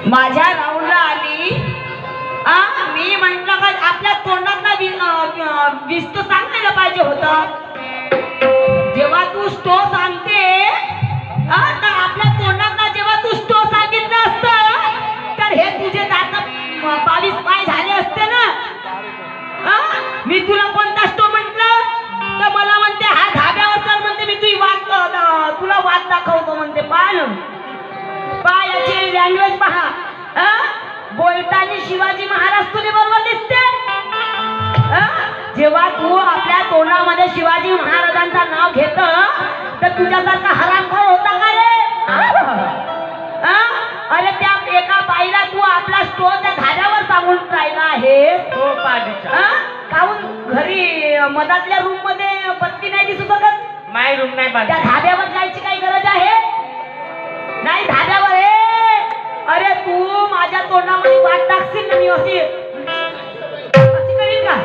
माझ्या राऊंडला आली. मी म्हटलं का आपल्या तोंडात विस्तो सांगायला पाहिजे होतं. जेव्हा तू स्टो सांगते तर आपल्या तोंडात जेव्हा तू स्टो सांगितलं असतं तर हे तुझे दात 22 पाय झाले असते ना. मी तुला कोणता स्टो म्हटलं तर मला म्हणते हा धाब्यावर चल म्हणते. मी तुला वाद दाखवतो म्हणते. पायाची लँग्वेज पहा. बोलताना शिवाजी महाराज तुला बरोबर दिसते. जेव्हा तू आपल्या तोंडामध्ये शिवाजी महाराजांचं नाव घेत तर तुझ्यासारखा हरामखोर होता का रे? अरे त्या एका बाईला तू आपला स्टोर त्या धाब्यावर सांगून राहिला आहे. काहून घरी मधातल्या रूम मध्ये बत्ती नाही दिसू शकत? माय रूम नाही त्या धाब्यावर जायची काही गरज आहे नाही? धाब्यावर अरे तू माझ्या तोंडामध्ये वाट टाकशील ना. मी अशी करीन का?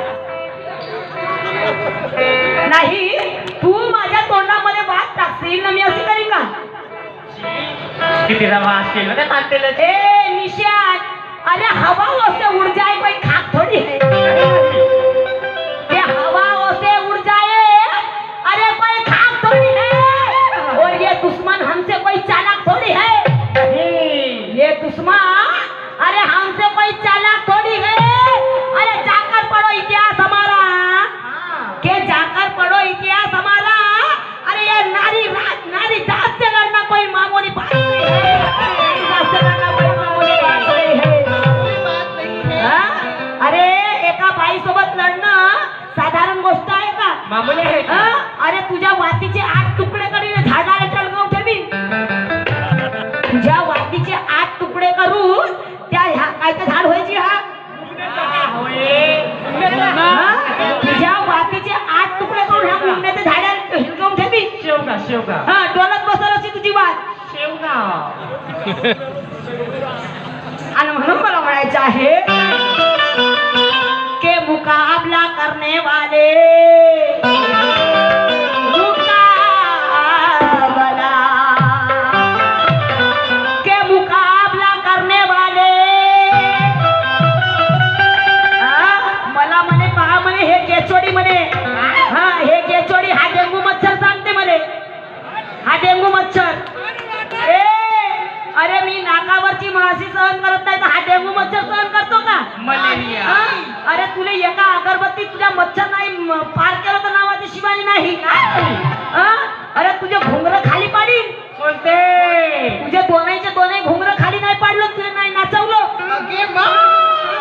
नाही, तू माझ्या तोंडामध्ये वाट टाकशील ना. मी अशी करीन का? किती वास केला ते मानते. निशान, अरे हवा वसे उड़ जाए कोई खाक थोड़ी है. ये हवा वसे उड़ जाए अरे कोई खाक थोड़ी है. और ये दुश्मन हमसे कोई चालाक थोड़ी है. ये दुश्मन अरे हमसे कोई चालाक थोड़ी है. अरे जाकर पढ़ो इतिहास हमारा. के जाकर पढ़ो इतिहास हमारा. अरे ये नारी जात से लड़ना कोई मामूली बात नहीं है. जात से लड़ना कोई मामूली बात नहीं है. अरे एका बाई सोबत लढणं साधारण गोष्ट आहे का? मामूली आहे. अरे तुझ्या वातीचे 8 तुकडे करून झाडाला टळगाव ठेवी. तुझ्या वातीचे 8 तुकडे करून त्या काय तर झाड व्हायची. तुझ्या वातीचे 8 तुकडे करून ह्या मुंग्याच्या झाडाला हिलगावून ठेवी. शेवगा डोलत बसल अशी तुझी वात. शेवगा. आणि म्हणून मला म्हणायचं आहे के मुकाबला करने वाले मला म्हणे पहा म्हणे हे केचोडी म्हणे. हे केचोडी हा डेंगू मच्छर सांगते म्हणे. हा डेंगू मच्छर. अरे मी नाकावरची माशी सहन करत नाही तर हा डेंगू मच्छर सहन करतो का? मलेरिया. अरे तुला एका अगरबत्ती तुझ्या मच्छर नाही पार केलं तर नावाची शिवानी नाही.